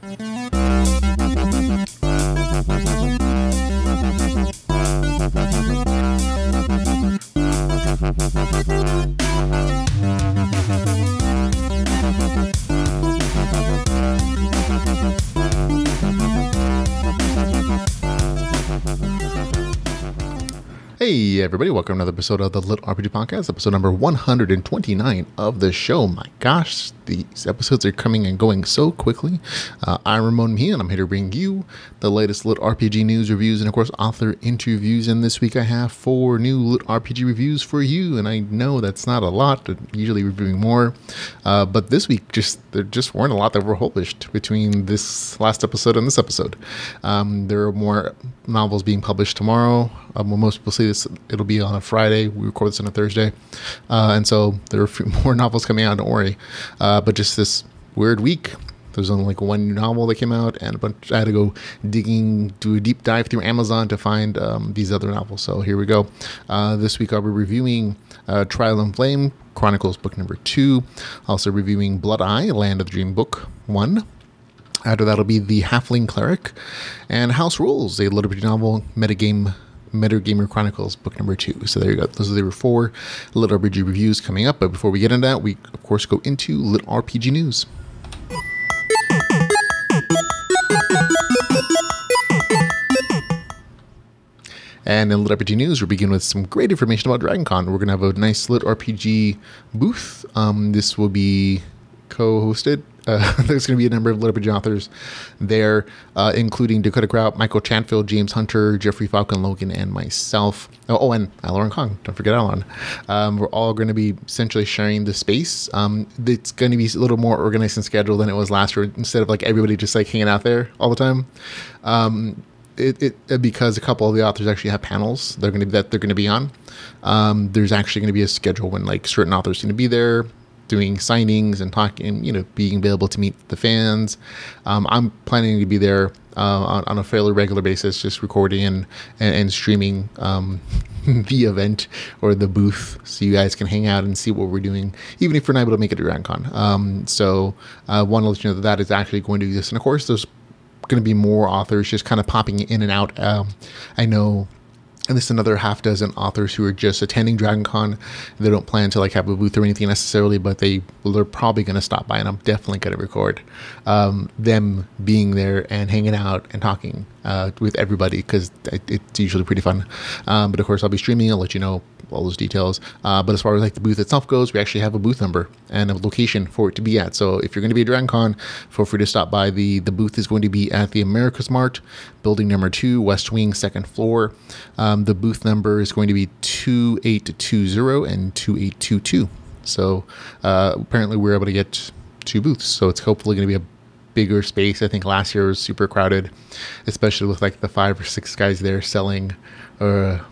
Hey everybody, welcome to another episode of the LitRPG Podcast, episode number 129 of the show. My gosh, these episodes are coming and going so quickly. I'm Ramon Mejia, and I'm here to bring you the latest LitRPG news, reviews, and of course author interviews. And this week I have 4 new LitRPG reviews for you, and I know that's not a lot, I'm usually reviewing more, but this week there just weren't a lot that were published between this last episode and this episode. There are more novels being published tomorrow. When most people see this, it'll be on a Friday. We record this on a Thursday. And so there are a few more novels coming out, don't worry. But just this weird week, there's only like one new novel that came out, and I had to go do a deep dive through Amazon to find these other novels. So here we go. This week I'll be reviewing Trial and Flame, Chronicles book number 2. Also reviewing Blood Eye, Land of the Dream book 1. After that'll be The Halfling Cleric and House Rules, a LitRPG novel, Metagamer Chronicles book number 2. So there you go. Those are the 4 LitRPG reviews coming up. But before we get into that, we of course go into LitRPG news. And in LitRPG news, we begin with some great information about DragonCon. We're going to have a nice LitRPG booth. This will be co-hosted. There's going to be a number of LitRPG authors there, including Dakota Kraut, Michael Chatfield, James Hunter, Jeffrey Falcon Logan, and myself. Oh, and Aleron Kong. Don't forget Aleron. We're all going to be essentially sharing the space. It's going to be a little more organized and scheduled than it was last year, instead of like everybody just like hanging out there all the time. Because a couple of the authors actually have panels they're going to be on. There's actually going to be a schedule when like certain authors are going to be there, doing signings and talking, being available to meet the fans. I'm planning to be there on a fairly regular basis, just recording and streaming the event or the booth, so you guys can hang out and see what we're doing, even if we're not able to make it to DragonCon. So I want to let you know that is actually going to exist. And of course, there's going to be more authors just kind of popping in and out. I know. And there's another half dozen authors who are just attending DragonCon. They don't plan to like have a booth or anything necessarily, but they're probably going to stop by, and I'm definitely going to record them being there and hanging out and talking with everybody, because it's usually pretty fun. But of course, I'll be streaming. I'll let you know all those details. But as far as like the booth itself goes, we actually have a booth number and a location for it to be at. So if you're going to be at DragonCon, feel free to stop by. The booth is going to be at the AMERICASMART, building number 2, West Wing, 2nd floor. The booth number is going to be 2820 and 2822. So apparently we're able to get 2 booths. So it's hopefully going to be a bigger space. I think last year was super crowded, especially with like the 5 or 6 guys there selling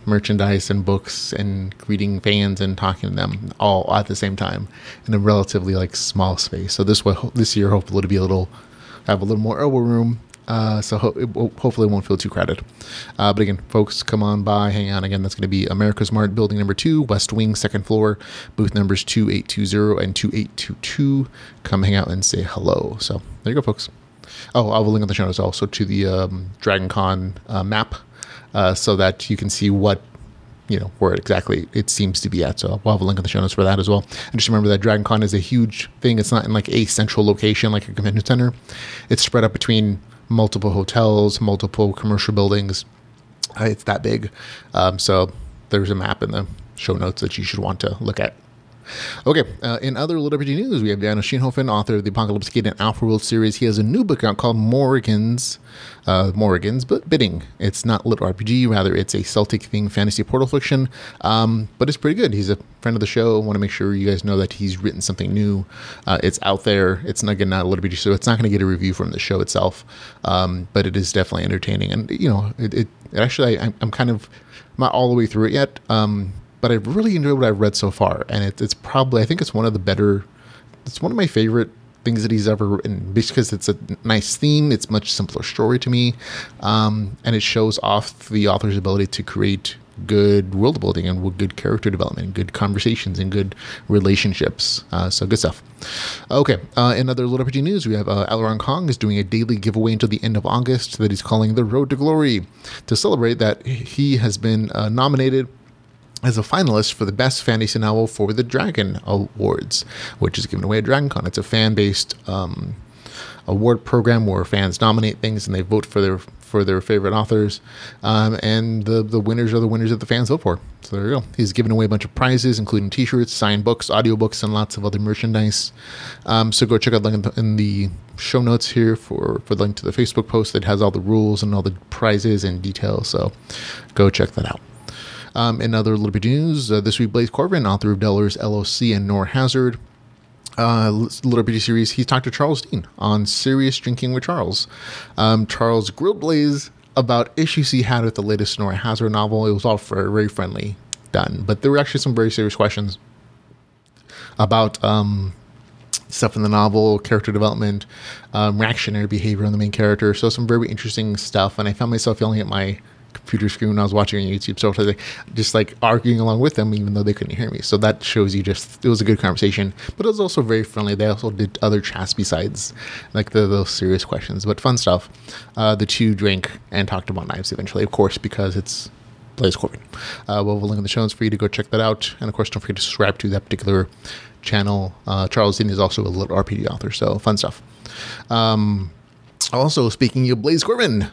merchandise and books and greeting fans and talking to them all at the same time in a relatively like small space. So this year hopefully it'll have a little more elbow room. So hopefully it won't feel too crowded. But again, folks, come on by, hang out. Again, that's going to be AMERICASMART, building number 2, West Wing, 2nd floor, booth numbers 2820 and 2822. Come hang out and say hello. So there you go, folks. Oh, I'll have a link on the show notes also to the DragonCon map, so that you can see what, where exactly it seems to be at. So we'll have a link in the show notes for that as well. And just remember that DragonCon is a huge thing. It's not in like a central location like a convention center. It's spread up between multiple hotels, multiple commercial buildings. It's that big. So there's a map in the show notes that you should want to look at. Okay, in other LitRPG news, we have Schinhofen, author of the Apocalypse Gate and Alpha World series. He has a new book out called Morrigan's but Bidding. It's not LitRPG, rather it's a Celtic themed fantasy portal fiction, but it's pretty good. He's a friend of the show. I want to make sure you guys know that he's written something new. It's out there. It's not LitRPG, so it's not going to get a review from the show itself, but it is definitely entertaining. And it actually, I'm kind of not all the way through it yet. But I've really enjoyed what I've read so far, and it's probably, I think it's one of my favorite things that he's ever written, because it's a nice theme. It's much simpler story to me, and it shows off the author's ability to create good world building and good character development and good conversations and good relationships. So good stuff. Okay, in other LitRPG news, we have Aleron Kong is doing a daily giveaway until the end of August that he's calling the Road to Glory, to celebrate that he has been nominated as a finalist for the Best Fantasy Novel for the Dragon Awards, which is given away at DragonCon. It's a fan-based award program where fans nominate things and they vote for their favorite authors, and the winners are the winners that the fans vote for. So there you go. He's giving away a bunch of prizes, including t-shirts, signed books, audiobooks, and lots of other merchandise. So go check out the link in the show notes here for the link to the Facebook post that has all the rules and all the prizes and details. So go check that out. In other LitRPG news, this week Blaze Corbin, author of Deller's LOC and Nor Hazard, LitRPG series, he talked to Charles Dean on Serious Drinking with Charles. Charles grilled Blaze about issues he had with the latest Nora Hazard novel. It was all very friendly done, but there were actually some very serious questions about stuff in the novel, character development, reactionary behavior on the main character. So some very interesting stuff, and I found myself yelling at my computer screen when I was watching on YouTube, so I was just like arguing along with them even though they couldn't hear me. So that shows you it was a good conversation, but it was also very friendly. They also did other chats besides like those serious questions, but fun stuff. The two drank and talked about knives eventually, of course, because it's Blaze Corbin. We'll have a link in the show notes for you to go check that out, and of course don't forget to subscribe to that particular channel. Charles Dean is also a LitRPG author, so fun stuff. Also, speaking of Blaze Corbin,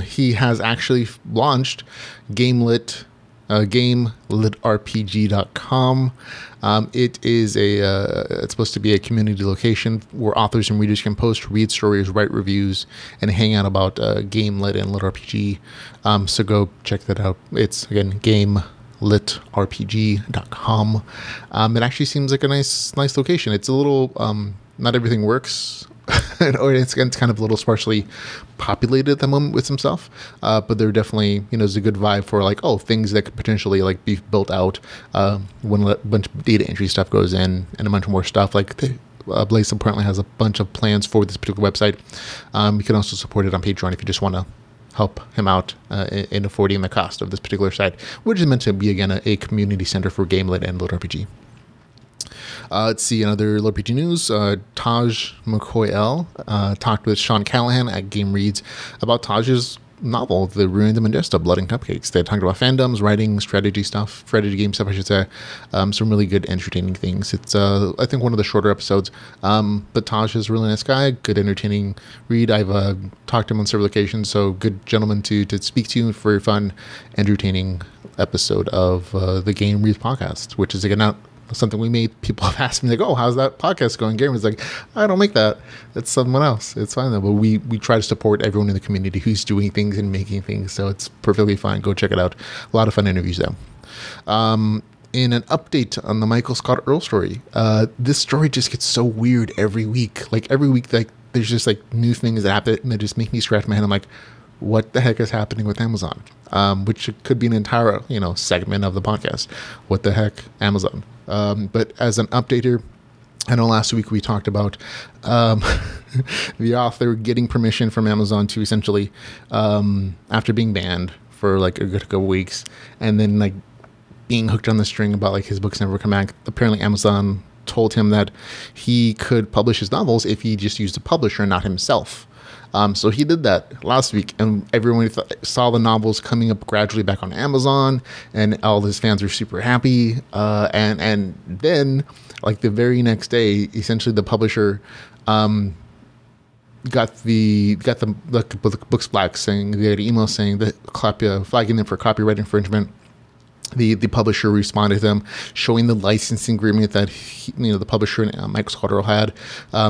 he has actually launched GameLitRPG.com. It's supposed to be a community location where authors and readers can post, read stories, write reviews, and hang out about game lit and LitRPG. So go check that out. It's again GameLitRPG.com. It actually seems like a nice location. It's a little not everything works. Or it's kind of a little sparsely populated at the moment with some stuff, but they're definitely, there's a good vibe for like, things that could potentially like be built out when a bunch of data entry stuff goes in and a bunch more stuff. Like Blaze apparently has a bunch of plans for this particular website. You can also support it on Patreon if you just want to help him out in affording the cost of this particular site, which is meant to be, again, a community center for game lit and LitRPG. Let's see, in other LitRPG news, Taj McCoy talked with Sean Callahan at Game Reads about Taj's novel, The Ruined and Modesta, Blood and Cupcakes. They talked about fandoms, writing, strategy game stuff, I should say. Some really good, entertaining things. It's, I think, one of the shorter episodes, but Taj is a really nice guy, good, entertaining read. I've talked to him on several occasions, so good gentleman to speak to. Very fun, entertaining episode of the Game Reads podcast, which is, again, not something we made. People have asked me, like, how's that podcast going? Gary was like, I don't make that. It's someone else. It's fine though. But we try to support everyone in the community who's doing things and making things. So it's perfectly fine. Go check it out. A lot of fun interviews though. In an update on the Michael Scott Earl story, this story just gets so weird every week. Like every week, like there's just like new things that happen that just make me scratch my head. I'm like, what the heck is happening with Amazon? Which could be an entire, segment of the podcast. What the heck, Amazon? But as an updater, I know last week we talked about the author getting permission from Amazon to essentially, after being banned for like a good couple weeks, and then like being hooked on the string about like his books never come back. Apparently Amazon told him that he could publish his novels if he just used a publisher, not himself. So he did that last week, and everyone saw the novels coming up gradually back on Amazon, and all his fans were super happy. And then, like the very next day, essentially the publisher got the books flagged, saying they had an email saying that flagging them for copyright infringement. The publisher responded to them, showing the licensing agreement that the publisher and Michael Scott Earl had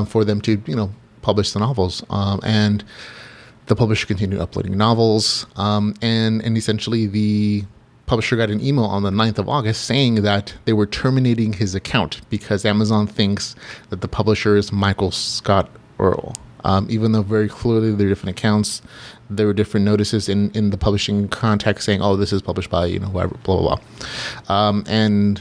for them to publish the novels, and the publisher continued uploading novels, and essentially the publisher got an email on the 9th of August saying that they were terminating his account because Amazon thinks that the publisher is Michael Scott Earl. Even though very clearly they're different accounts, there were different notices in the publishing context saying, this is published by, whoever, blah, blah, blah. And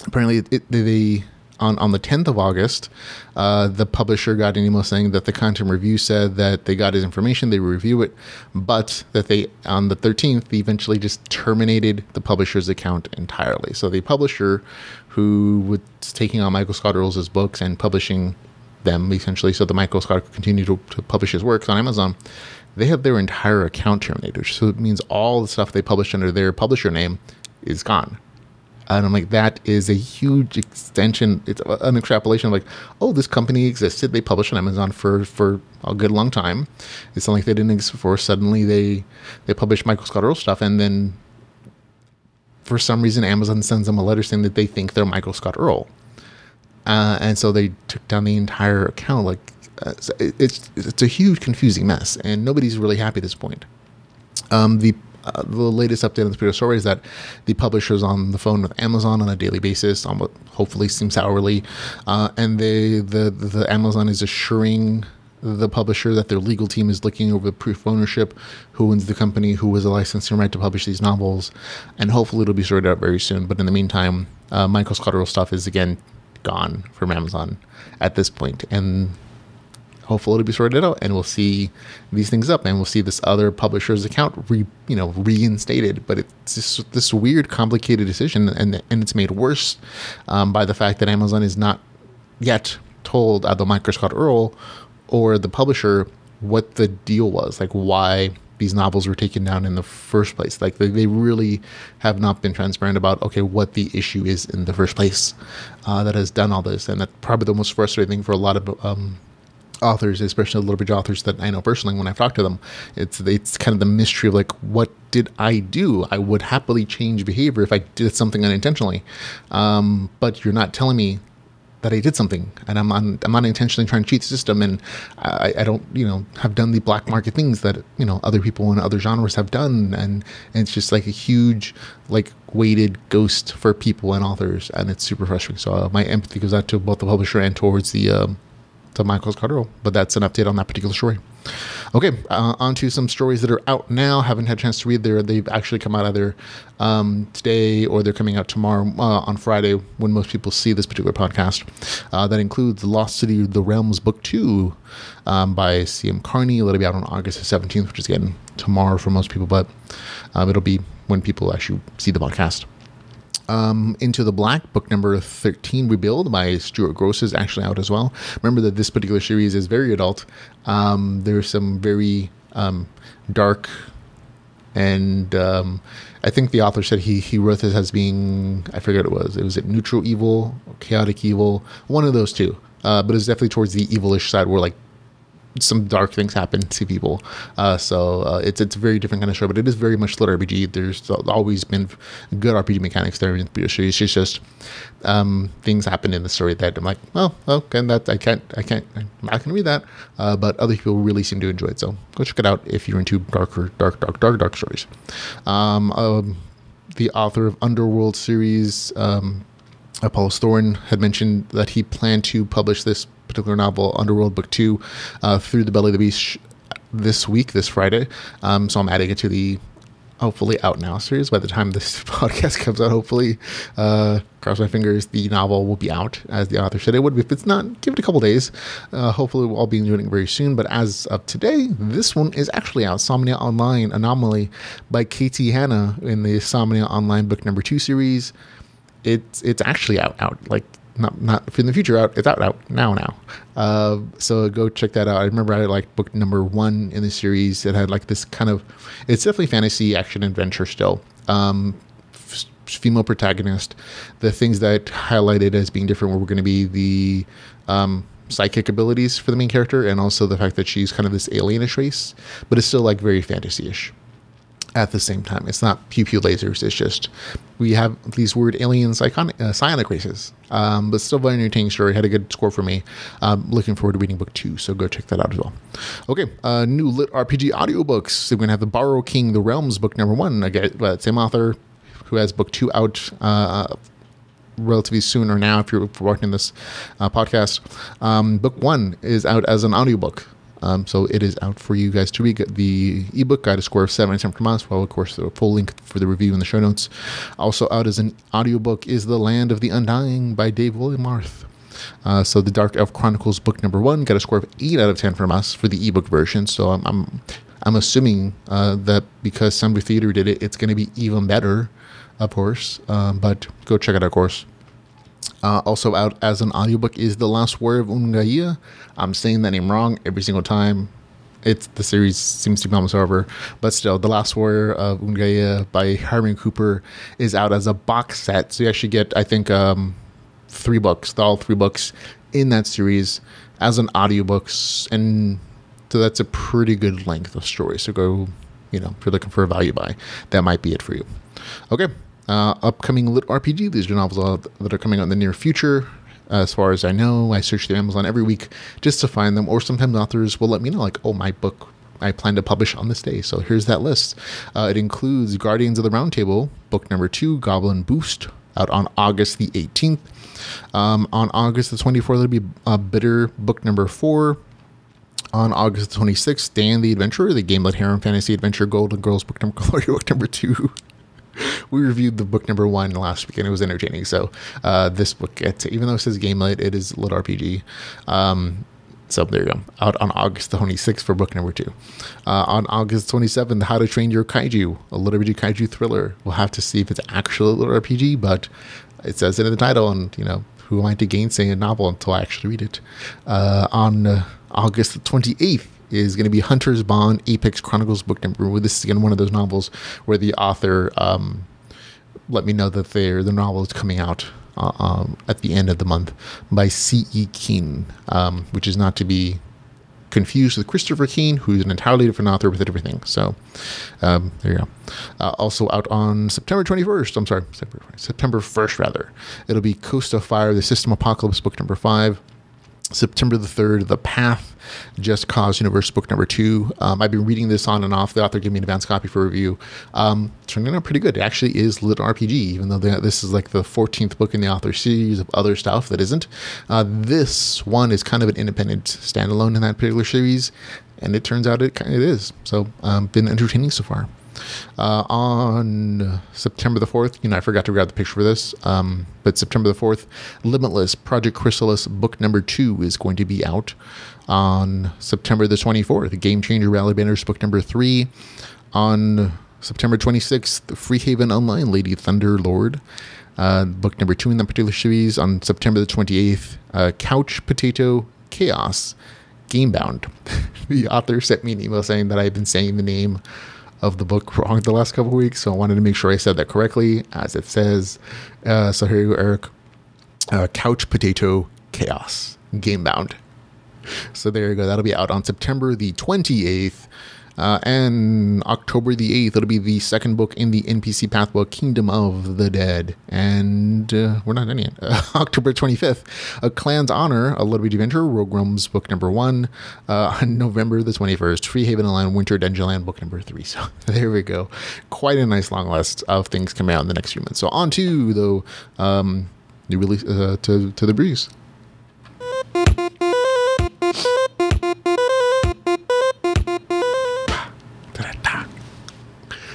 apparently on the 10th of August, the publisher got an email saying that the content review said that they got his information, they review it, but that they, on the 13th, they eventually just terminated the publisher's account entirely. So the publisher who was taking on Michael Scott Earls' books and publishing them, essentially, so that Michael Scott could continue to publish his works on Amazon, they have their entire account terminated. So it means all the stuff they published under their publisher name is gone. And I'm like, that is a huge extension. It's an extrapolation of like, oh, this company existed. They published on Amazon for a good long time. It's not like they didn't exist before. Suddenly they published Michael Scott Earl stuff. And then for some reason, Amazon sends them a letter saying that they think they're Michael Scott Earl. And so they took down the entire account. Like, it's a huge confusing mess. And nobody's really happy at this point. The latest update on this particular story is that the publisher is on the phone with Amazon on a daily basis, on what hopefully seems hourly, and the Amazon is assuring the publisher that their legal team is looking over the proof of ownership, who owns the company, who has a licensing right to publish these novels, and hopefully it'll be sorted out very soon. But in the meantime, Michael Scott Earl stuff is again gone from Amazon at this point, and hopefully it'll be sorted out, and we'll see these things up, and we'll see this other publisher's account reinstated. But it's just this weird, complicated decision, and it's made worse by the fact that Amazon is not yet told either Michael Scott Earl or the publisher what the deal was, like why these novels were taken down in the first place. Like they really have not been transparent about, okay, what the issue is in the first place that has done all this. And that's probably the most frustrating thing for a lot of authors, especially LitRPG authors that I know personally when I've talked to them. It's kind of the mystery of like, what did I do? I would happily change behavior if I did something unintentionally, but you're not telling me that I did something, and I'm not intentionally trying to cheat the system, and I don't have done the black market things that other people in other genres have done, and it's just like a huge like weighted ghost for people and authors, and it's super frustrating. So my empathy goes out to both the publisher and towards the to Michael Scott Earl. But that's an update on that particular story. Okay, on to some stories that are out now. Haven't had a chance to read there. They've actually come out either today or they're coming out tomorrow on Friday when most people see this particular podcast. That includes The Lost City of the Realms Book 2 by C.M. Carney. It'll be out on August 17th, which is again tomorrow for most people, but it'll be when people actually see the podcast. Into the Black, book number 13, Rebuild by Stuart Gross, is actually out as well. Remember that this particular series is very adult. There's some very dark, and I think the author said he wrote this as being, I forget what it was. It was neutral evil, or chaotic evil, one of those two. But it's definitely towards the evilish side where like some dark things happen to people. So it's a very different kind of show, but it is very much LitRPG. There's always been good RPG mechanics there in the series. It's just things happen in the story that I'm like, oh, okay, I'm not gonna read that. But other people really seem to enjoy it. So go check it out if you're into dark stories. The author of Underworld series, Apollos Thorne, had mentioned that he planned to publish this particular novel, Underworld Book 2, through the Belly of the Beast this Friday. So I'm adding it to the hopefully out now series. By the time this podcast comes out, hopefully, cross my fingers, the novel will be out, as the author said it would. If it's not, give it a couple days. Hopefully we'll all be doing it very soon. But as of today, this one is actually out. Somnia Online Anomaly by Katie Hanna in the Somnia Online Book number 2 series. It's actually out like not in the future out. It's out now. So go check that out. I remember I liked book number 1 in the series. It had like this kind of, it's definitely fantasy action adventure still. Female protagonist. The things that highlighted as being different were going to be the psychic abilities for the main character, and also the fact that she's kind of this alienish race, but it's still like very fantasy-ish. At the same time, it's not pew lasers. It's just we have these weird alien psionic races. But still very entertaining story. Had a good score for me. Looking forward to reading book 2, so go check that out as well. Okay, new LitRPG audiobooks. So we're gonna have the Borrow King, the Realms book number 1. Again, same author who has book 2 out relatively soon, or now if you're watching this podcast. Book 1 is out as an audiobook. So it is out for you guys to read. The ebook got a score of 77 from us. Well, of course, the full link for the review in the show notes. Also out as an audiobook is The Land of the Undying by Dave Willimarth. So the Dark Elf Chronicles book number 1 got a score of 8 out of 10 from us for the ebook version. So I'm assuming that because Summer Theater did it, it's going to be even better, of course. But go check it out, of course. Also out as an audiobook is The Last War of Ungaia. I'm saying that name wrong every single time. The series seems to be almost over. But still, The Last War of Ungaia by Harmon Cooper is out as a box set. So you actually get, I think, 3 books, all 3 books in that series as an audiobooks. And so that's a pretty good length of story. So go, if you're looking for a value buy, that might be it for you. Okay. Upcoming LitRPG. These are novels that are coming out in the near future. As far as I know, I search through Amazon every week just to find them, or sometimes authors will let me know, like, oh, my book I plan to publish on this day. So here's that list. It includes Guardians of the Round Table, book number 2, Goblin Boost, out on August the 18th. On August the 24th, there'll be Bitter, book number 4. On August the 26th, Dan the Adventurer, the Gamelit Harem Fantasy Adventure Golden Girls book number 2. We reviewed the book number 1 last week, and it was entertaining. So this book, even though it says GameLite, it is LitRPG. So there you go. Out on August the 26th for book number 2. On August 27th, How to Train Your Kaiju, a LitRPG kaiju thriller. We'll have to see if it's actually a LitRPG, but it says it in the title, and who am I to gainsay a novel until I actually read it? On August the 28th, is going to be Hunter's Bond Apex Chronicles book number. This is again one of those novels where the author let me know that the novel is coming out at the end of the month by C.E. Keane, which is not to be confused with Christopher Keane, who's an entirely different author with a different thing. So there you go. Also out on September 1st rather. It'll be Coast of Fire, The System Apocalypse book number 5. September the 3rd, The Path, Just Cause Universe book number 2. I've been reading this on and off. The author gave me an advance copy for review. Turning out pretty good. It actually is LitRPG, even though this is like the 14th book in the author series of other stuff that isn't. This one is kind of an independent standalone in that particular series, and it turns out it is. So been entertaining so far. On September the 4th, I forgot to grab the picture for this, but September the 4th, Limitless, Project Chrysalis, book number 2 is going to be out. On September the 24th, Game Changer Rally Banners, book number 3. On September 26th, Freehaven Online, Lady Thunder Lord, book number 2 in that particular series. On September the 28th, Couch Potato Chaos, Gamebound. The author sent me an email saying that I've been saying the name of the book wrong the last couple of weeks, so I wanted to make sure I said that correctly as it says. So here you go, Eric. Couch Potato Chaos, Gamebound. So there you go. That'll be out on September the 28th. And October the 8th, it'll be the second book in the NPC Path book, Kingdom of the Dead. And we're not done yet. October 25th, A Clan's Honor, a LitRPG Adventure, Rogue Realms book number 1. On November the 21st, Freehaven Online, Winter Dungeonland book number 3. So there we go. Quite a nice long list of things coming out in the next few months. So on to, though, new release, to the breeze.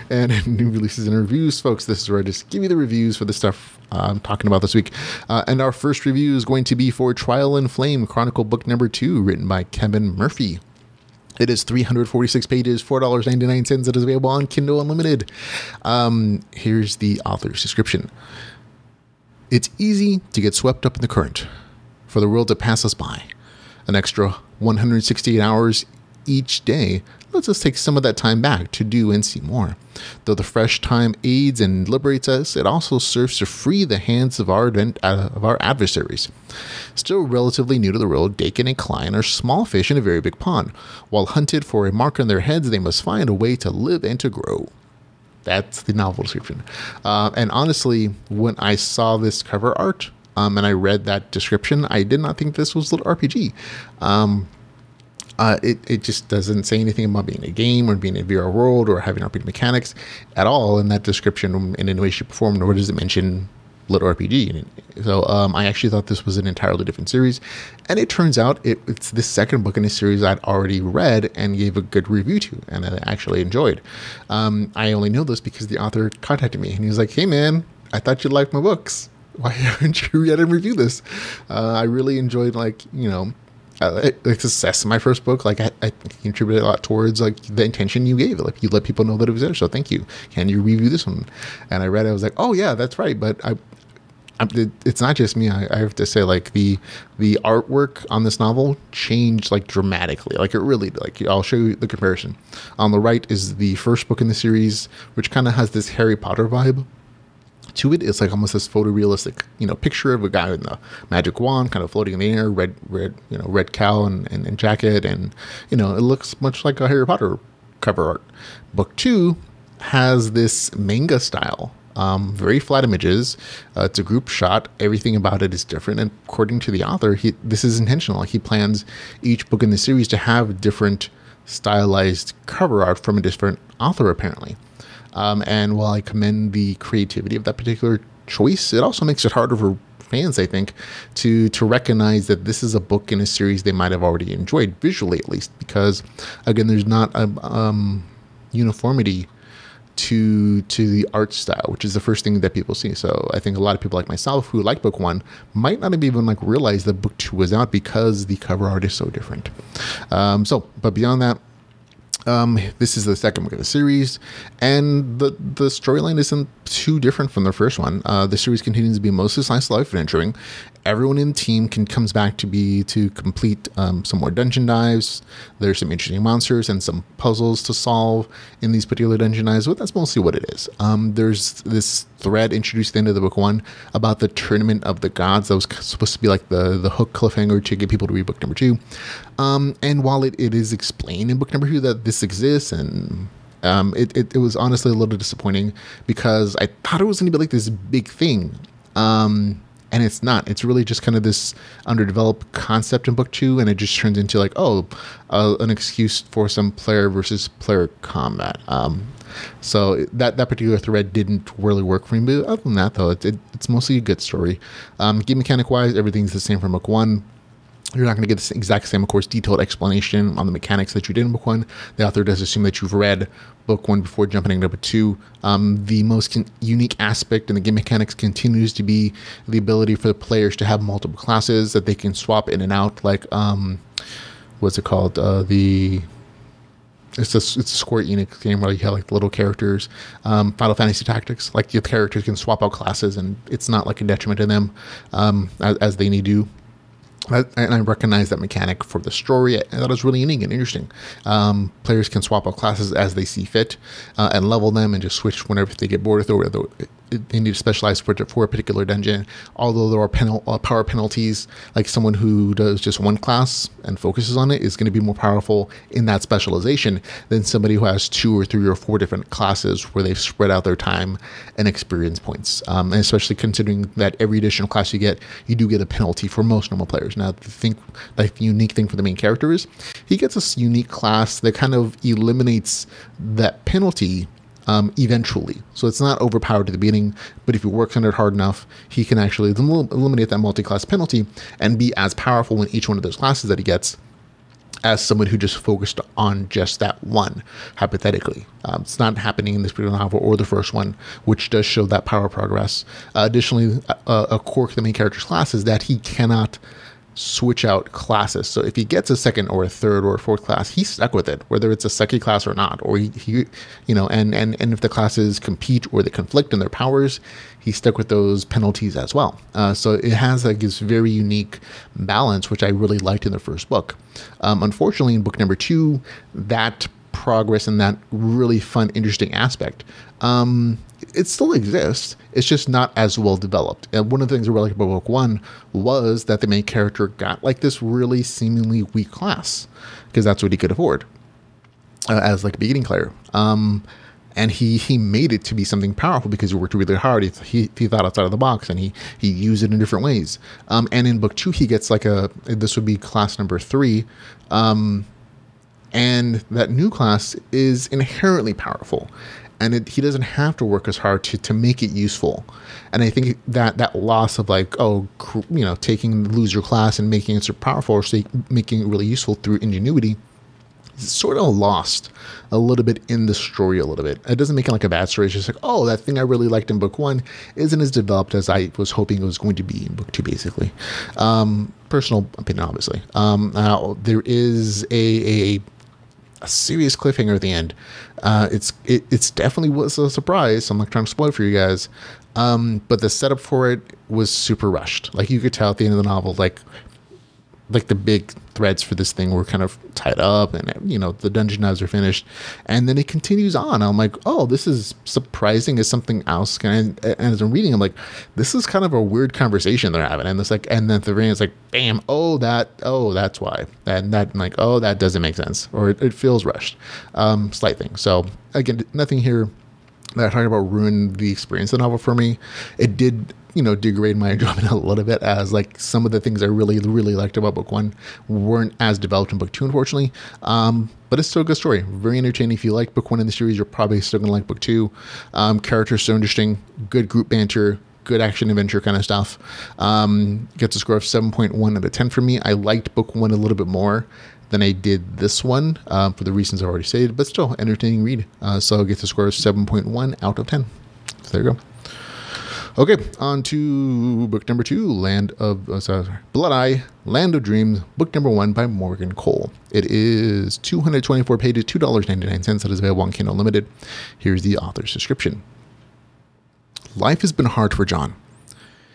And new releases and reviews, folks. This is where I just give you the reviews for the stuff I'm talking about this week. And our first review is going to be for Trial and Flame, Chronicle book number 2, written by Kevin Murphy. It is 346 pages, $4.99. It is available on Kindle Unlimited. Here's the author's description. It's easy to get swept up in the current, for the world to pass us by. An extra 168 hours each day lets us take some of that time back to do and see more. Though the fresh time aids and liberates us, it also serves to free the hands of our adversaries. Still relatively new to the world, Dakin and Klein are small fish in a very big pond. While hunted for a mark on their heads, they must find a way to live and to grow. That's the novel description. And honestly, when I saw this cover art and I read that description, I did not think this was LitRPG. It just doesn't say anything about being a game or being a VR world or having RPG mechanics at all in that description in any way, shape, or form, nor does it mention LitRPG. So I actually thought this was an entirely different series, and it turns out it's the second book in a series I'd already read and gave a good review to, and I actually enjoyed. I only know this because the author contacted me, and he was like, "Hey man, I thought you'd like my books. Why haven't you read and reviewed this?" I really enjoyed, like, the success of my first book. Like I contributed a lot towards like the intention you gave. Like you let people know that it was there. So thank you. Can you review this one? And I read it. I was like, oh yeah, that's right. But it's not just me. I have to say, like the artwork on this novel changed like dramatically. Like it really, like I'll show you the comparison. On the right is the first book in the series, which kind of has this Harry Potter vibe to it. It's like almost this photorealistic, picture of a guy with a magic wand kind of floating in the air, red cowl and jacket. And, it looks much like a Harry Potter cover art. Book 2 has this manga style, very flat images. It's a group shot. Everything about it is different. And according to the author, this is intentional. He plans each book in the series to have different stylized cover art from a different author, apparently. And while I commend the creativity of that particular choice, it also makes it harder for fans, I think, to recognize that this is a book in a series they might have already enjoyed, visually at least, because, again, there's not a uniformity to the art style, which is the first thing that people see. So I think a lot of people like myself who like book 1 might not have even realized that book 2 was out because the cover art is so different. But beyond that, this is the second book of the series, and the storyline isn't too different from the first one. The series continues to be mostly slice of life adventuring. Everyone in the team comes back to complete some more dungeon dives. There's some interesting monsters and some puzzles to solve in these particular dungeon dives, but that's mostly what it is. There's this thread introduced at the end of the book 1 about the Tournament of the Gods. That was supposed to be like the hook cliffhanger to get people to read book number 2. And while it is explained in book number 2 that this exists, and it was honestly a little disappointing because I thought it was going to be like this big thing. And it's not. It's really just kind of this underdeveloped concept in book 2, and it just turns into like, an excuse for some player versus player combat. So that particular thread didn't really work for me. But other than that, though, it's mostly a good story. Game mechanic wise, everything's the same from book 1. You're not going to get the exact same, of course, detailed explanation on the mechanics that you did in book 1. The author does assume that you've read book 1 before jumping into book 2. The most unique aspect in the game mechanics continues to be the ability for the players to have multiple classes that they can swap in and out. Like, what's it called? It's a Square Enix game where you have like the little characters. Final Fantasy Tactics, like your characters can swap out classes, and it's not like a detriment to them as they need to. And I recognize that mechanic for the story. I thought it was really unique and interesting. Players can swap out classes as they see fit and level them and just switch whenever they get bored with it, or whether they need to specialize for a particular dungeon. Although there are power penalties, like someone who does just one class and focuses on it is going to be more powerful in that specialization than somebody who has 2 or 3 or 4 different classes where they've spread out their time and experience points. And especially considering that every additional class you do get a penalty for most normal players. Now, the unique thing for the main character is he gets a unique class that kind of eliminates that penalty eventually. So it's not overpowered at the beginning, but if he works on it hard enough, he can actually eliminate that multi-class penalty and be as powerful in each one of those classes that he gets as someone who just focused on just that one, hypothetically. It's not happening in this particular novel or the first one, which does show that power progress. Additionally, a quirk of the main character's class is that he cannot switch out classes. So if he gets a second or a third or a fourth class, he's stuck with it, whether it's a second class or not, or and if the classes compete or they conflict in their powers, he's stuck with those penalties as well. So it has like this very unique balance, which I really liked in the first book. Unfortunately, in book number 2, that progress and that really fun, interesting aspect, it still exists. It's just not as well developed. And one of the things I really liked about book 1 was that the main character got like this really seemingly weak class because that's what he could afford as like a beginning player. And he made it to be something powerful because he worked really hard. He thought outside of the box, and he used it in different ways. And in book 2, he gets like this would be class number 3. And that new class is inherently powerful. And he doesn't have to work as hard to make it useful. And I think that loss of like, taking the loser class and making it so powerful, or making it really useful through ingenuity, is sort of lost a little bit in the story a little bit. It doesn't make it like a bad story. It's just like, oh, that thing I really liked in book 1 isn't as developed as I was hoping it was going to be in book 2, basically. Personal opinion, obviously. Now, there is a serious cliffhanger at the end. It's definitely was a surprise. So I'm not trying to spoil it for you guys. But the setup for it was super rushed. Like you could tell at the end of the novel, like the big threads for this thing were kind of tied up, and the dungeon knives are finished, and then it continues on. I'm like, oh, this is surprising as something else. And as I'm reading, I'm like, this is kind of a weird conversation they're having, and it's like, and then at the very end, it's like, bam, that's why, and that, I'm like, oh, that doesn't make sense, or it feels rushed, slight thing. So again, nothing here that I talked about ruined the experience of the novel for me. It did degrade my enjoyment a little bit, as like some of the things I really, really liked about book 1 weren't as developed in book 2, unfortunately. But it's still a good story. Very entertaining. If you like book 1 in the series, you're probably still going to like book 2. Characters so interesting, good group banter, good action adventure kind of stuff. Gets a score of 7.1 out of 10 for me. I liked book 1 a little bit more than I did this one, for the reasons I've already stated, but still entertaining read. So it gets a score of 7.1 out of 10. So there you go. Okay, on to book number 2, Blood Eye, Land of Dreams, book number 1 by Morgan Cole. It is 224 pages, $2.99. That is available on Kindle Unlimited. Here's the author's description. Life has been hard for John.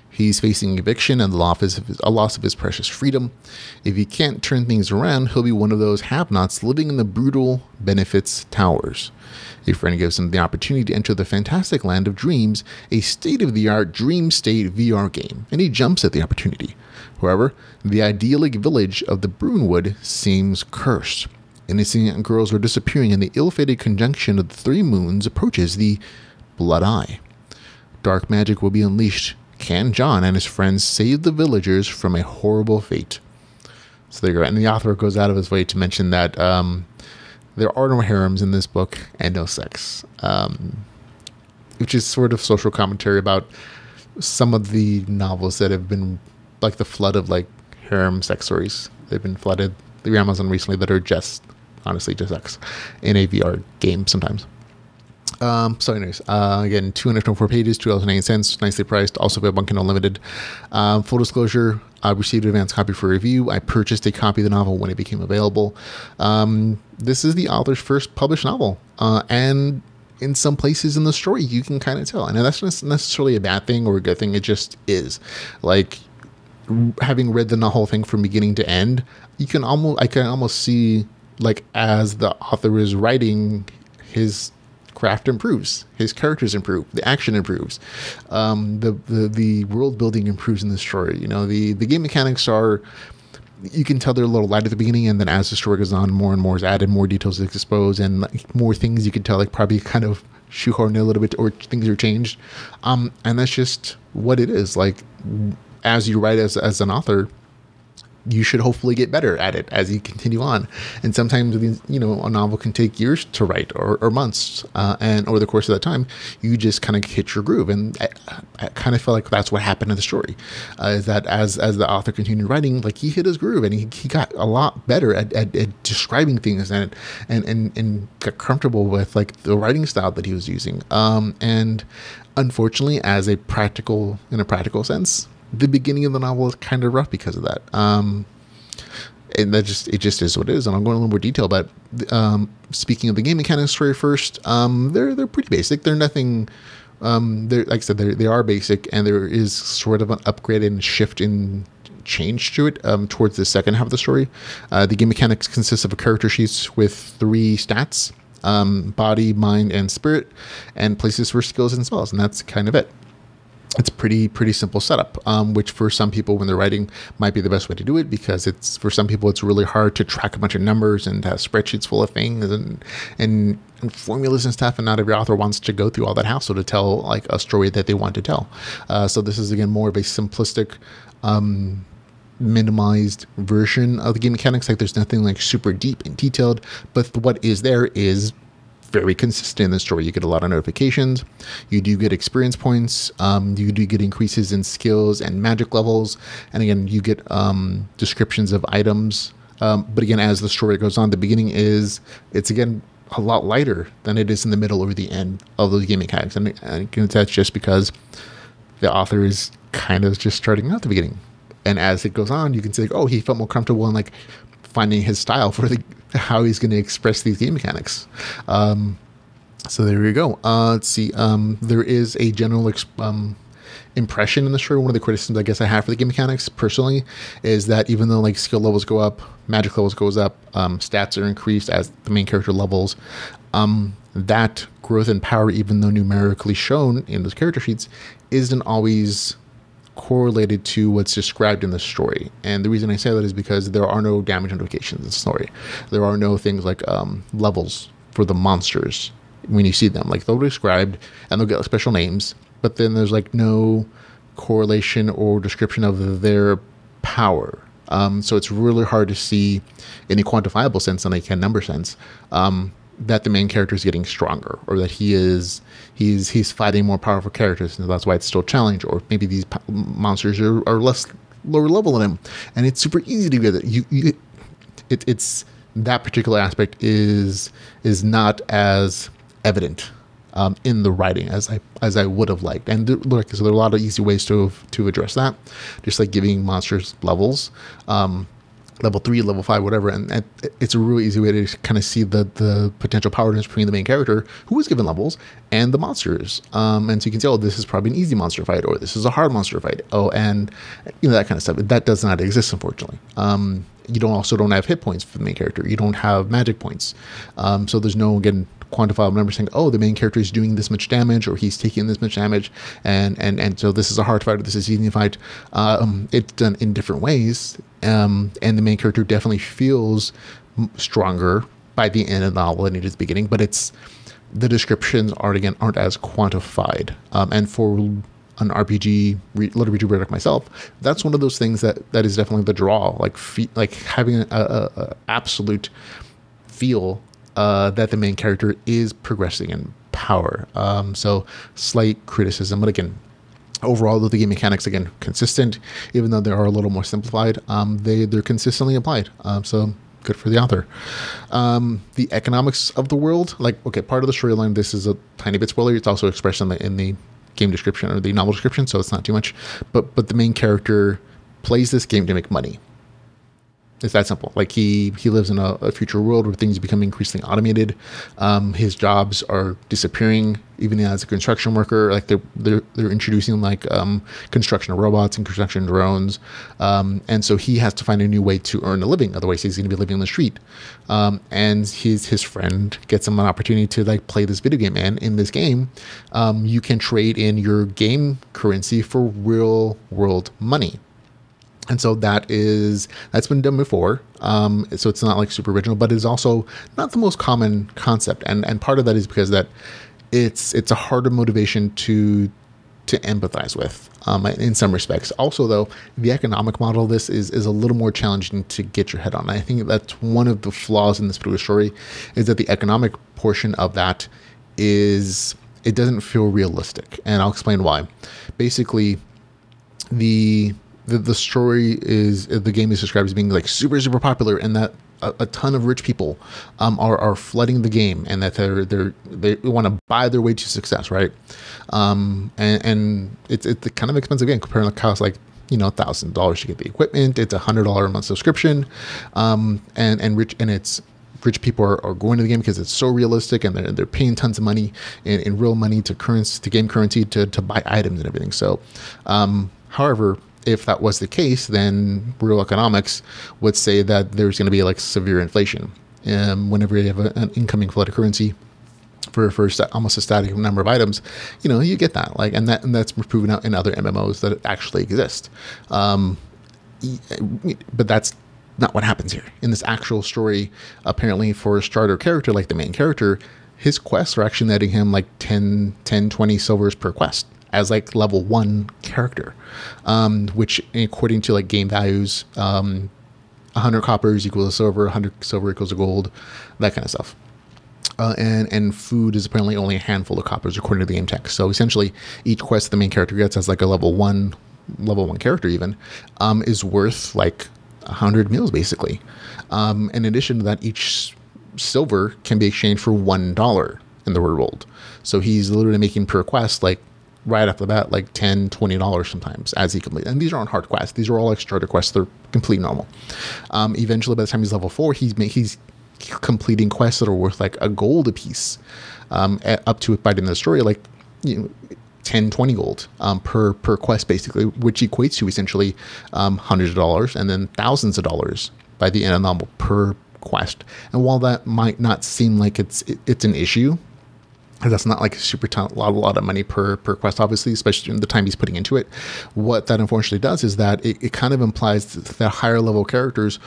He's facing eviction and a loss of his precious freedom. If he can't turn things around, he'll be one of those have-nots living in the brutal benefits towers. A friend gives him the opportunity to enter the fantastic land of dreams, a state-of-the-art dream state VR game, and he jumps at the opportunity. However, the idyllic village of the Broonwood seems cursed. Innocent girls are disappearing, and the ill-fated conjunction of the 3 moons approaches the Blood Eye. Dark magic will be unleashed. Can John and his friends save the villagers from a horrible fate? So there you go. And the author goes out of his way to mention that there are no harems in this book and no sex, which is sort of social commentary about some of the novels that have been like the flood of like harem sex stories. They've been flooded through Amazon recently that are just, honestly, just sex in a VR game sometimes. So anyways, again, 224 pages, $2.08, nicely priced, also available on Kindle Unlimited. Full disclosure, I received an advance copy for review. I purchased a copy of the novel when it became available. This is the author's first published novel, and in some places in the story, you can kind of tell. And that's not necessarily a bad thing or a good thing. It just is. Like, having read the whole thing from beginning to end, I can almost see, like, as the author is writing, his craft improves, his characters improve, the action improves, the world building improves in the story. The game mechanics are, you can tell they're a little light at the beginning, and then as the story goes on, more and more is added, more details is exposed, and like, more things you can tell, like probably kind of shoehorned a little bit, or things are changed, and that's just what it is. Like, as you write as an author, you should hopefully get better at it as you continue on. And sometimes, a novel can take years to write, or months. And over the course of that time, you just kind of hit your groove. And I kind of feel like that's what happened in the story, is that as the author continued writing, like, he hit his groove, and he got a lot better at describing things, and got comfortable with like the writing style that he was using. And unfortunately, in a practical sense, the beginning of the novel is kind of rough because of that. And it just is what it is. And I'll go into a little more detail, but speaking of the game mechanics story first, they're pretty basic. They're nothing, like I said, they are basic, and there is sort of an upgrade and shift in change to it towards the second half of the story. The game mechanics consists of a character sheets with 3 stats, body, mind, and spirit, and places for skills and spells, and that's kind of it. It's pretty simple setup, which for some people when they're writing might be the best way to do it, because for some people it's really hard to track a bunch of numbers and have spreadsheets full of things and formulas and stuff, and not every author wants to go through all that hassle to tell like a story that they want to tell. So this is again more of a simplistic minimized version of the game mechanics. Like there's nothing like super deep and detailed, but what is there is very consistent in the story. You get a lot of notifications, you do get experience points, you do get increases in skills and magic levels, and again you get descriptions of items, but again as the story goes on, the beginning it's again a lot lighter than it is in the middle or the end of those game mechanics, and again, that's just because the author is kind of just starting out at the beginning, and as it goes on you can say like, oh, he felt more comfortable in like finding his style for how he's going to express these game mechanics. So there you go. Let's see. There is a general impression in the story. One of the criticisms I guess I have for the game mechanics personally is that even though like skill levels go up, magic levels goes up, stats are increased as the main character levels, that growth in power, even though numerically shown in those character sheets, isn't always correlated to what's described in the story. And the reason I say that is because there are no damage notifications in the story. There are no things like levels for the monsters when you see them. Like they'll be described and they'll get special names, but then there's like no correlation or description of their power. So it's really hard to see in a quantifiable sense and like a number sense that the main character is getting stronger, or that he's fighting more powerful characters, and that's why it's still a challenge. Or maybe these monsters are less lower level than him, and it's super easy to get that. It's that particular aspect is not as evident in the writing as I would have liked. And so there are a lot of easy ways to address that, just like giving monsters levels. Level 3, level 5, whatever, and it's a really easy way to kind of see the potential power difference between the main character, who is given levels, and the monsters. And so you can say, oh, this is probably an easy monster fight, or this is a hard monster fight. Oh, and that kind of stuff. That does not exist, unfortunately. You don't have hit points for the main character. You don't have magic points. So there's no, again, quantifiable number saying, oh, the main character is doing this much damage, or he's taking this much damage, and so this is a hard fight, or this is an easy fight. It's done in different ways, and the main character definitely feels stronger by the end of the novel than it is at the beginning, but the descriptions aren't as quantified. And for an LitRPG reader like myself, that's one of those things that is definitely the draw, like having a absolute feel that the main character is progressing in power. So slight criticism, but again, overall, the game mechanics, again, consistent, even though they are a little more simplified, they're consistently applied. So good for the author. The economics of the world, part of the storyline, this is a tiny bit spoiler. It's also expressed in the game description or the novel description, so it's not too much. But the main character plays this game to make money. It's that simple. Like he lives in a future world where things become increasingly automated. His jobs are disappearing, even as a construction worker. Like they're introducing construction robots and construction drones, and so he has to find a new way to earn a living. Otherwise, he's going to be living on the street. And his friend gets him an opportunity to play this video game. And in this game, you can trade in your game currency for real world money. And so that's been done before. So it's not super original, but it's also not the most common concept. And part of that is because that it's a harder motivation to empathize with in some respects. Also, though, the economic model of this is a little more challenging to get your head on. I think that's one of the flaws in this particular story, is that the economic portion of that it doesn't feel realistic. And I'll explain why. Basically, the story the game is described as being super, super popular, and that a ton of rich people are flooding the game, and that they want to buy their way to success, right? And it's kind of expensive game, comparing the cost $1,000 to get the equipment. It's $100 a month subscription, rich people are going to the game because it's so realistic, and they're paying tons of money in real money to game currency to buy items and everything. So, however, if that was the case, then real economics would say that there's going to be severe inflation. Whenever you have an incoming flood of currency for almost a static number of items, you get that. And that's proven out in other MMOs that actually exist. But that's not what happens here. In this actual story, apparently for a starter character like the main character, his quests are actually netting him 10, 20 silvers per quest. as like level 1 character, which according to like game values, 100 coppers equals a silver, 100 silver equals a gold, that kind of stuff. And food is apparently only a handful of coppers according to the game text. So essentially, each quest the main character gets as like a level one character even, is worth like 100 meals basically. In addition to that, each silver can be exchanged for $1 in the real world. So he's literally making per quest like right off the bat like $10, $20 sometimes as he completes. And these aren't hard quests. These are all like starter quests. They're completely normal. Eventually, by the time he's level 4, he's completing quests that are worth like a gold a piece, up to, by the end of the story, like 10, 20 gold per quest basically, which equates to essentially hundreds of dollars and then thousands of dollars by the end of the novel per quest. And while that might not seem like it's an issue, because that's not like a lot of money per quest, obviously, especially in the time he's putting into it. What that unfortunately does is that it kind of implies that higher level characters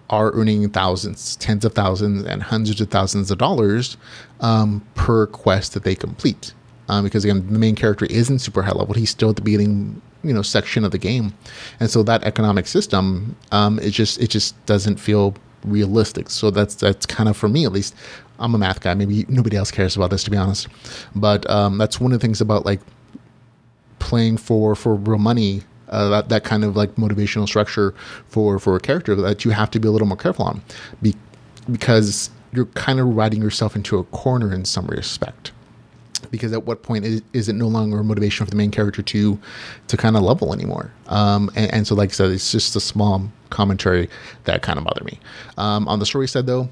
are earning thousands, tens of thousands, and hundreds of thousands of dollars per quest that they complete. Because again, the main character isn't super high level; he's still at the beginning, section of the game, and so that economic system, it just doesn't feel realistic. So that's kind of, for me at least. I'm a math guy. Maybe nobody else cares about this, to be honest. But that's one of the things about like playing for real money. That kind of like motivational structure for a character that you have to be a little more careful on, because you're kind of writing yourself into a corner in some respect. Because at what point is it no longer a motivation for the main character to kind of level anymore? And so, like I said, it's just a small commentary that kind of bothered me. On the story side, though,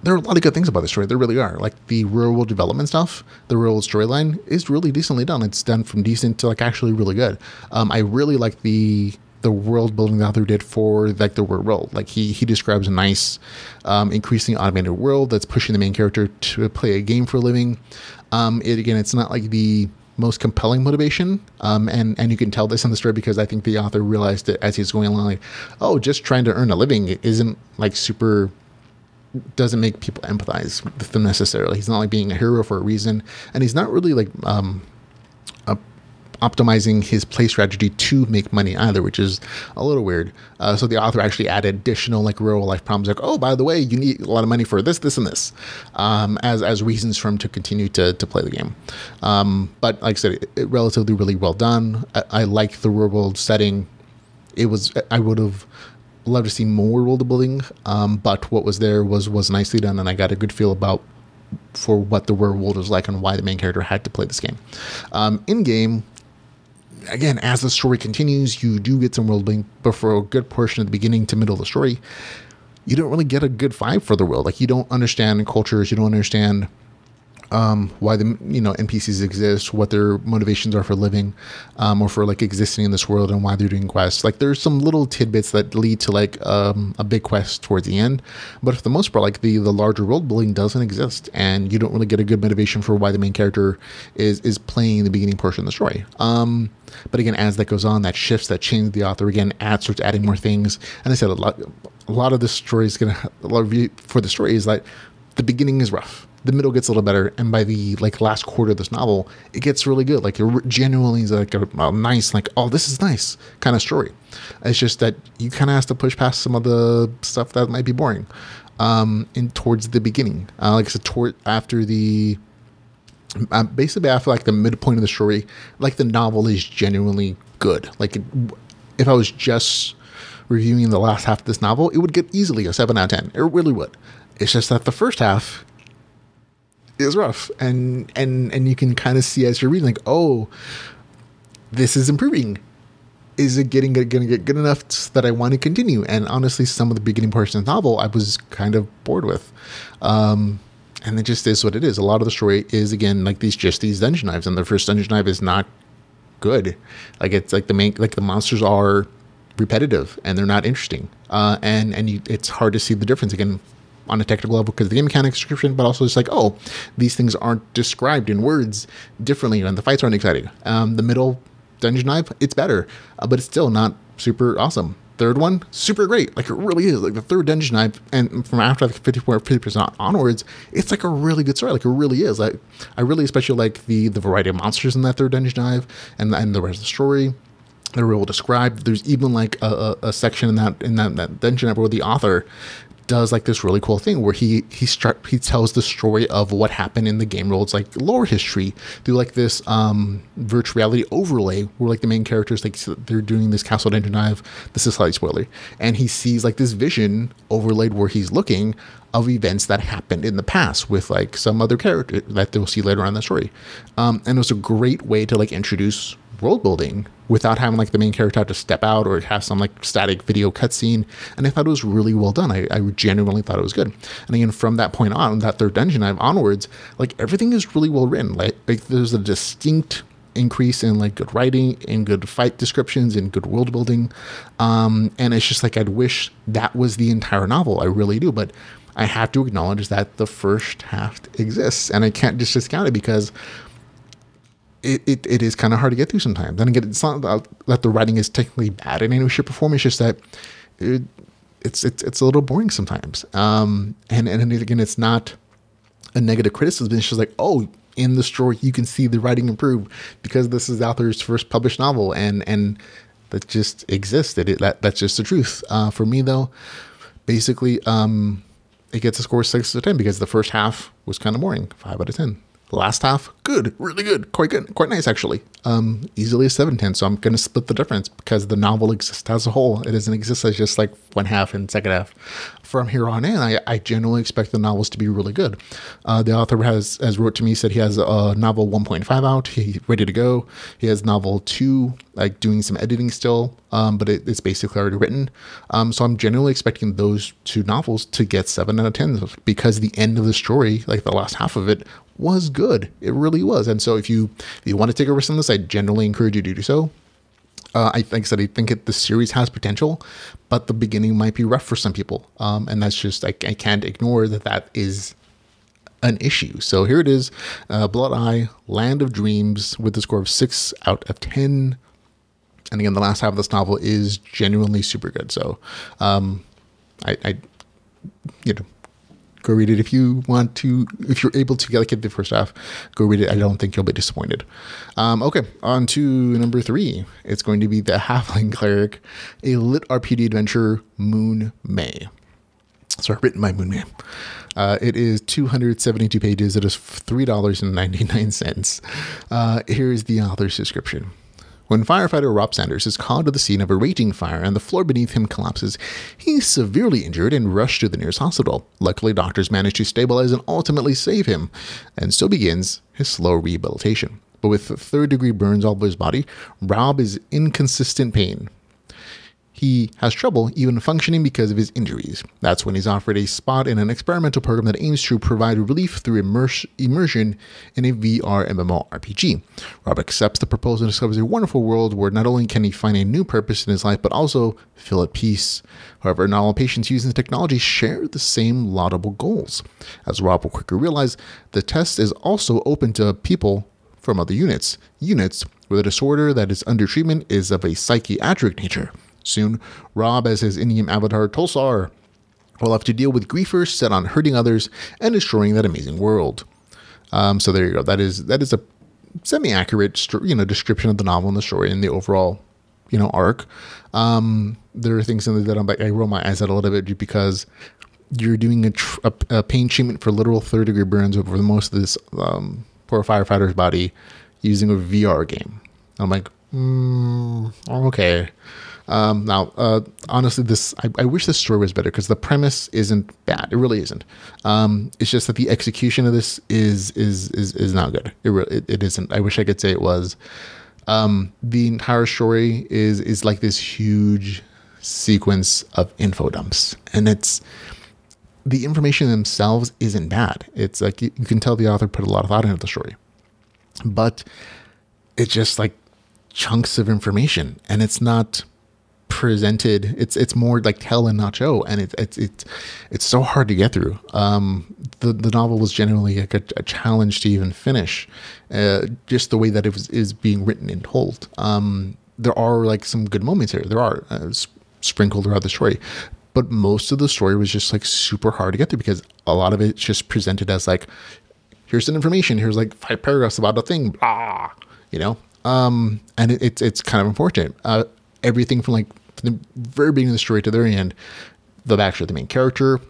there are a lot of good things about the story. There really are. Like the real world development stuff, the real world storyline is really decently done. It's done from decent to like actually really good. I really like the world building the author did for like the real world. Like he describes a nice, increasingly automated world that's pushing the main character to play a game for a living. It's not like the most compelling motivation. And you can tell this in the story because I think the author realized it as he's going along, like, oh, just trying to earn a living isn't like super, doesn't make people empathize with them necessarily. He's not like being a hero for a reason, and he's not really like optimizing his play strategy to make money either, which is a little weird. So the author actually added additional like real life problems, like, oh, by the way, you need a lot of money for this, and this, as reasons for him to continue to play the game. But like I said, it relatively really well done. I like the real world setting. I would have love to see more world building, but what was there was nicely done, and I got a good feel for what the world was like and why the main character had to play this game. In game, again, as the story continues, you do get some world building, but for a good portion of the beginning to middle of the story, you don't really get a good vibe for the world. Like you don't understand cultures, you don't understand why the NPCs exist, what their motivations are for living, or for like existing in this world, and why they're doing quests. Like there's some little tidbits that lead to like a big quest towards the end, but for the most part, like the larger world building doesn't exist, and you don't really get a good motivation for why the main character is playing the beginning portion of the story. But again, as that goes on, that shifts, that changes. The author again starts adding more things, and I said a lot of the story is for the story is like the beginning is rough. The middle gets a little better, and by the like last quarter of this novel, it gets really good. Like it genuinely is like a nice, like, oh, this is nice kind of story. It's just that you kind of have to push past some of the stuff that might be boring towards the beginning. Like I said, after the basically after like the midpoint of the story, like the novel is genuinely good. Like if I was just reviewing the last half of this novel, it would get easily a 7 out of 10. It really would. It's just that the first half is rough, and you can kind of see as you're reading, like, oh, this is improving. Is it gonna get good enough that I want to continue? And honestly, some of the beginning portions of the novel I was kind of bored with, and it just is what it is. A lot of the story is again like these dungeon knives, and the first dungeon knife is not good. Like it's like the monsters are repetitive and they're not interesting, it's hard to see the difference again on a technical level because of the game mechanics description, but also it's like, oh, these things aren't described in words differently, and the fights aren't exciting. The middle dungeon knife, it's better, but it's still not super awesome. third one, super great. Like, it really is. Like, the third dungeon dive, and from after like 50% onwards, it's like a really good story. Like, it really is. Like, I really especially like the variety of monsters in that third dungeon dive, and the rest of the story. They're well described. There's even like a section in that dungeon where the author does like this really cool thing where he tells the story of what happened in the game world's like lore history through like this virtual reality overlay where like the main characters, like, they're doing this castle dungeon dive. This is slightly spoiler, and he sees like this vision overlaid where he's looking of events that happened in the past with like some other character that they'll see later on in the story. And it was a great way to like introduce world building without having like the main character have to step out or have some like static video cutscene. And I thought it was really well done. I genuinely thought it was good. And again, from that point on, that third dungeon dive onwards, like, everything is really well written. Like there's a distinct increase in like good writing and good fight descriptions and good world building. And it's just like, I'd wish that was the entire novel. I really do. But I have to acknowledge that the first half exists, and I can't just discount it because it is kind of hard to get through sometimes. And again, it's not that the writing is technically bad in any way, shape, or form. It's just that it's a little boring sometimes. And again, it's not a negative criticism. It's just like, oh, in the story you can see the writing improve because this is the author's first published novel, and that just exists. That's just the truth. For me though, basically, it gets a score 6 out of 10 because the first half was kind of boring. 5 out of 10. Last half, good, really good, quite nice actually. Easily a 7/10. So I'm going to split the difference because the novel exists as a whole. It doesn't exist as just like one half and second half. From here on in, I generally expect the novels to be really good. The author has wrote to me, said he has a novel 1.5 out. He's ready to go. He has novel 2, like doing some editing still, but it's basically already written. So I'm generally expecting those 2 novels to get 7 out of 10 because the end of the story, like the last half of it, was good. It really was. And so if you want to take a risk on this, I generally encourage you to do so. I think the series has potential, but the beginning might be rough for some people. And that's just, I can't ignore that is an issue. So here it is, Blood Eye, Land of Dreams, with a score of 6 out of 10. And again, the last half of this novel is genuinely super good. So I go read it if you want to. If you're able to get the first half, go read it. I don't think you'll be disappointed. Okay, on to number 3. It's going to be the Halfling Cleric, a LitRPG adventure, Moon May. Sorry, written by Moon May. It is 272 pages. It is $3.99. Here's the author's description. When firefighter Rob Sanders is called to the scene of a raging fire and the floor beneath him collapses, he's severely injured and rushed to the nearest hospital. Luckily, doctors manage to stabilize and ultimately save him, and so begins his slow rehabilitation. But with third-degree burns all over his body, Rob is in inconsistent pain. He has trouble even functioning because of his injuries. That's when he's offered a spot in an experimental program that aims to provide relief through immersion in a VR MMORPG. Rob accepts the proposal and discovers a wonderful world where not only can he find a new purpose in his life, but also feel at peace. However, not all patients using the technology share the same laudable goals. As Rob will quickly realize, the test is also open to people from other units where the disorder that is under treatment is of a psychiatric nature. Soon, Rob, as his in-game avatar Tulsar, will have to deal with griefers set on hurting others and destroying that amazing world. So there you go. That is a semi-accurate, description of the novel and the story and the overall, arc. There are things in there that I roll my eyes at a little bit because you're doing a pain treatment for literal third-degree burns over most of this poor firefighter's body using a VR game. I'm like, okay. Now, honestly, I wish this story was better because the premise isn't bad. It really isn't. It's just that the execution of this is not good. It isn't. I wish I could say it was. The entire story is like this huge sequence of info dumps, and the information themselves isn't bad. It's like you can tell the author put a lot of thought into the story, but it's just like chunks of information, and it's not presented. It's more like tell and not show, and it's so hard to get through. The novel was genuinely like a challenge to even finish, just the way that it is being written and told. There are like some good moments here. There are sprinkled throughout the story. But most of the story was just like super hard to get through because a lot of it's just presented as like, here's some information, here's like 5 paragraphs about a thing, blah, you know? And it's kind of unfortunate. Everything from like the very beginning of the story to the very end, the backstory of the main character,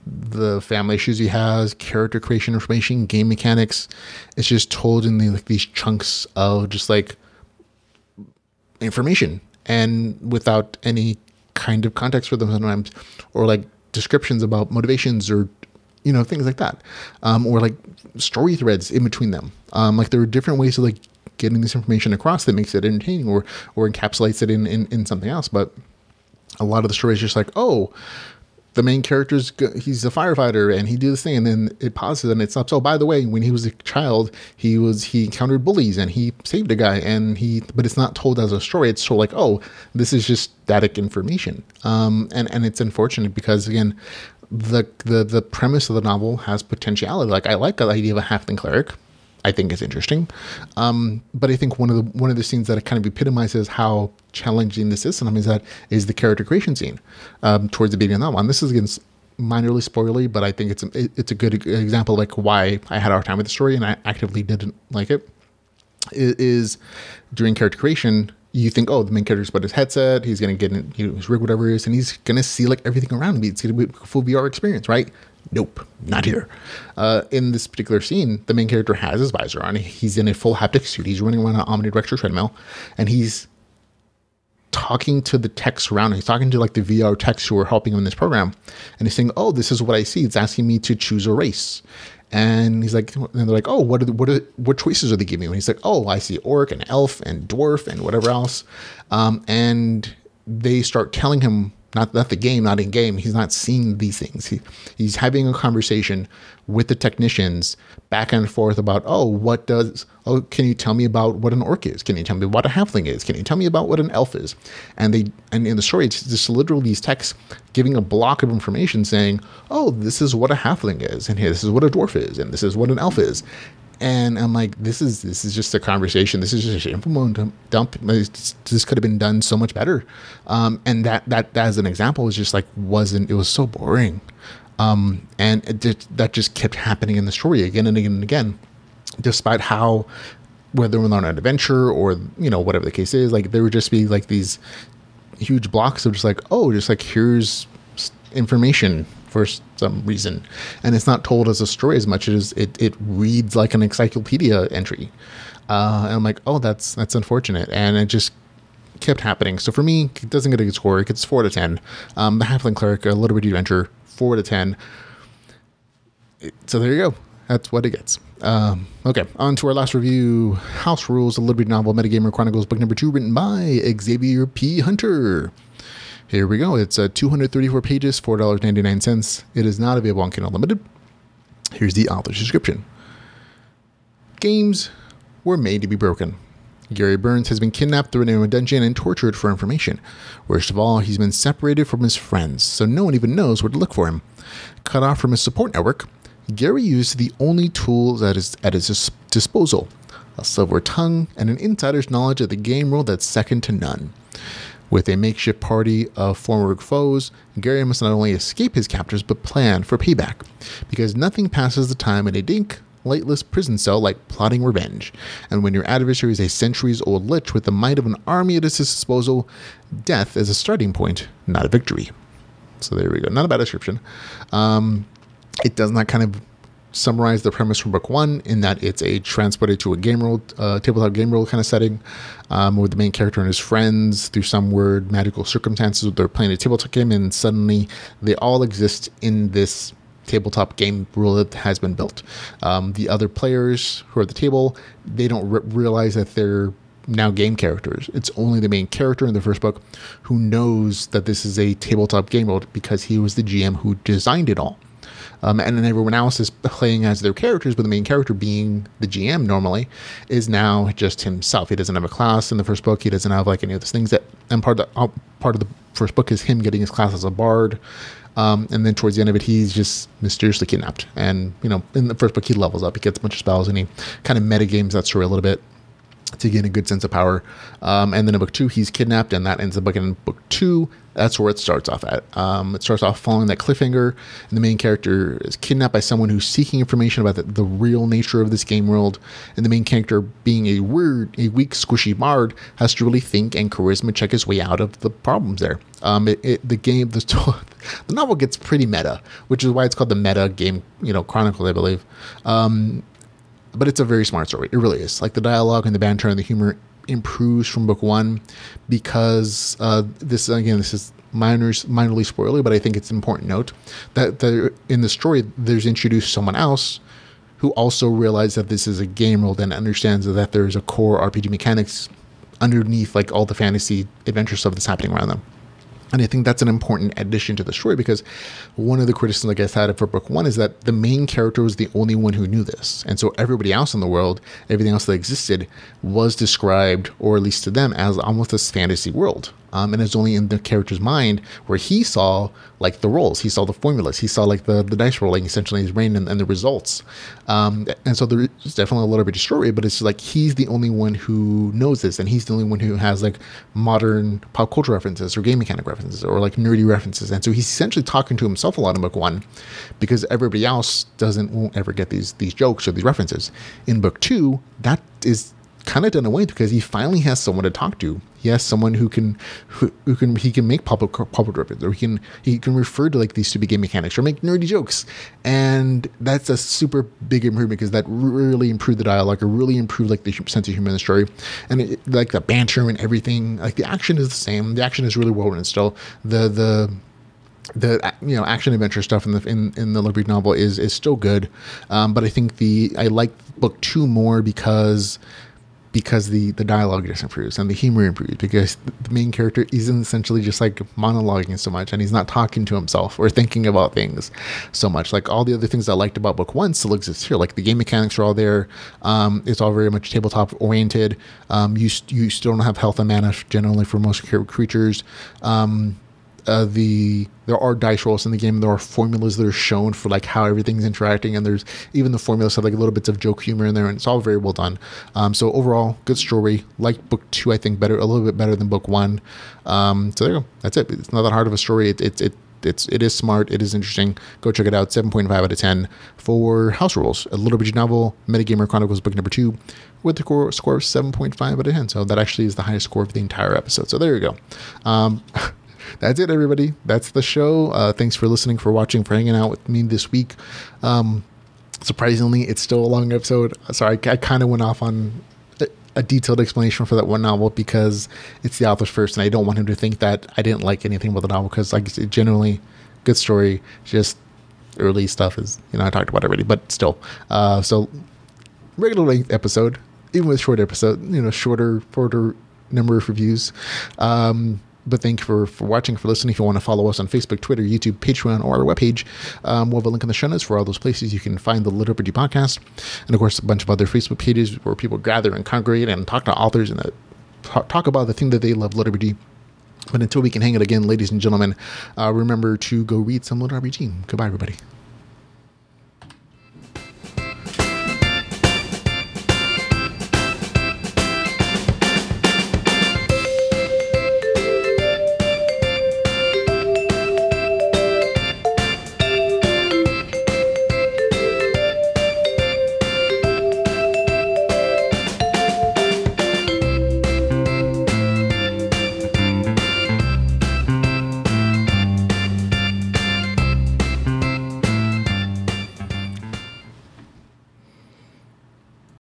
the family issues he has, character creation information, game mechanics, it's just told in like these chunks of just like information and without any kind of context for them sometimes, or like descriptions about motivations or, you know, things like that, or like story threads in between them. Like there are different ways of like getting this information across that makes it entertaining or encapsulates it in something else. But a lot of the story is just like, oh, the main character's he's a firefighter and he did this thing, and then it pauses and it stops. Oh, by the way, when he was a child, he encountered bullies and he saved a guy, but it's not told as a story. It's told like, oh, this is just static information. And it's unfortunate because again, the premise of the novel has potentiality. Like I like the idea of a halfling cleric. I think it's interesting. But I think one of the scenes that kind of epitomizes how challenging this is sometimes is the character creation scene towards the beginning of the novel. And this is again minorly spoilery, but I think it's a good example of like why I had a hard time with the story and I actively didn't like it. Is during character creation, you think, oh, the main character's put his headset, he's going to get in, his rig, whatever it is, and he's going to see like everything around him. It's going to be a full VR experience, right? Nope, not here. In this particular scene, the main character has his visor on. He's in a full haptic suit. He's running around an omnidirectional treadmill, and he's talking to the techs around him. He's talking to like the VR techs who are helping him in this program, and he's saying, "Oh, this is what I see. It's asking me to choose a race." And he's like, and they're like, "Oh, what choices are they giving you?" And he's like, "Oh, I see orc and elf and dwarf and whatever else." And they start telling him. Not the game, not in game. He's not seeing these things. He's having a conversation with the technicians back and forth about, can you tell me about what an orc is? Can you tell me what a halfling is? Can you tell me about what an elf is? And in the story, it's just literally these texts giving a block of information saying, oh, this is what a halfling is, and this is what a dwarf is, and this is what an elf is. And I'm like, this is just a conversation. This is just a shameful dump. This could have been done so much better. And that as an example was just like, it was so boring. And that just kept happening in the story again and again and again, despite how, whether we're on an adventure or, you know, whatever the case is, like there would just be like these huge blocks of just like, oh, just like, here's information for some reason, and it's not told as a story as much as it reads like an encyclopedia entry. And I'm like, oh, that's unfortunate, and it just kept happening. So for me, it doesn't get a good score. It gets 4 out of 10. The Halfling Cleric, a little bit of adventure, 4 out of 10. So there you go. That's what it gets. Okay, on to our last review. House Rules, a Liberty novel, Metagamer Chronicles, book number 2, written by Xavier P. Hunter. Here we go. It's 234 pages, $4.99. It is not available on Kindle Unlimited. Here's the author's description. Games were made to be broken. Gary Burns has been kidnapped, thrown into a dungeon, and tortured for information. Worst of all, he's been separated from his friends, so no one even knows where to look for him. Cut off from his support network, Gary used the only tools at his disposal, a silver tongue and an insider's knowledge of the game world that's second to none. With a makeshift party of former foes, Gary must not only escape his captors, but plan for payback, because nothing passes the time in a dink, lightless prison cell like plotting revenge. And when your adversary is a centuries-old lich with the might of an army at his disposal, death is a starting point, not a victory. So there we go. Not a bad description. It does not kind of summarize the premise from book 1 in that it's a transported to a game world, tabletop game world kind of setting, with the main character and his friends through some weird magical circumstances. They're playing a tabletop game, and suddenly they all exist in this tabletop game world that has been built. The other players who are at the table, they don't realize that they're now game characters. It's only the main character in the first book who knows that this is a tabletop game world because he was the GM who designed it all. And then everyone else is playing as their characters, but the main character, being the GM normally, is now just himself. He doesn't have a class in the first book. He doesn't have like any of those things and part of the first book is him getting his class as a bard. And then towards the end of it, he's just mysteriously kidnapped. And, you know, in the first book, he levels up. He gets a bunch of spells and he kind of metagames that story a little bit. to gain a good sense of power. And then in book 2, he's kidnapped, and that ends up in book 2. That's where it starts off at. It starts off following that cliffhanger, and the main character is kidnapped by someone who's seeking information about the real nature of this game world. And the main character, being a weak, squishy bard, has to really think and charisma check his way out of the problems there. The novel gets pretty meta, which is why it's called the meta game, Chronicle, I believe. But it's a very smart story. It really is. Like, the dialogue and the banter and the humor improves from book 1 because this is minorly spoiler, but I think it's an important note that in the story there's introduced someone else who also realized that this is a game world and understands that there's a core RPG mechanics underneath, like, all the fantasy adventure stuff that's happening around them. And I think that's an important addition to the story, because one of the criticisms I guess I had for book 1 is that the main character was the only one who knew this. And so everybody else in the world, everything else that existed, was described, or at least to them, as almost this fantasy world. And it's only in the character's mind where he saw, like, the rolls, he saw the formulas, he saw, like, the dice rolling, essentially, his brain and the results. And so there's definitely a little bit of story, but it's like he's the only one who knows this, and he's the only one who has, like, modern pop culture references or game mechanic references or, like, nerdy references. And so he's essentially talking to himself a lot in book 1, because everybody else won't ever get these jokes or these references. In book 2, that is kind of done away because he finally has someone to talk to. He has someone who can make public references, or he can refer to, like, these stupid game mechanics or make nerdy jokes, and that's a super big improvement because that really improved the dialogue, or really improved, like, the sense of humor in the story, and like the banter and everything. Like, the action is the same. The action is really well written still. The action adventure stuff in the LitRPG novel is still good, but I think I like book 2 more because the dialogue just improves and the humor improves, because the main character isn't essentially just, like, monologuing so much, and he's not talking to himself or thinking about things so much. Like, all the other things I liked about book 1 still exist here. Like, the game mechanics are all there. It's all very much tabletop oriented. You still don't have health and mana generally for most creatures. There are dice rolls in the game. There are formulas that are shown for, like, how everything's interacting, and there's even the formulas have, like, little bits of joke humor in there, and it's all very well done. So overall, good story. Like book 2, I think a little bit better than book 1. So there you go. That's it. It's not that hard of a story. It is smart. It is interesting. Go check it out. 7.5 out of 10 for House Rules, a LitRPG novel, Metagamer Chronicles book number 2, with the score of 7.5 out of 10. So that actually is the highest score of the entire episode. So there you go. That's it, everybody. That's the show. Thanks for listening, for watching, for hanging out with me this week. Surprisingly, it's still a long episode. Sorry, I kind of went off on a detailed explanation for that one novel because it's the author's first, and I don't want him to think that I didn't like anything about the novel, because, like I said, generally good story. Just early stuff is, I talked about already, but still. So regular length episode, even with short episode, shorter number of reviews. But thank you for watching, for listening. If you want to follow us on Facebook, Twitter, YouTube, Patreon, or our webpage, we'll have a link in the show notes for all those places you can find the LitRPG Podcast. And, of course, a bunch of other Facebook pages where people gather and congregate and talk to authors and talk about the thing that they love, LitRPG. But until we can hang it again, ladies and gentlemen, remember to go read some LitRPG. Goodbye, everybody.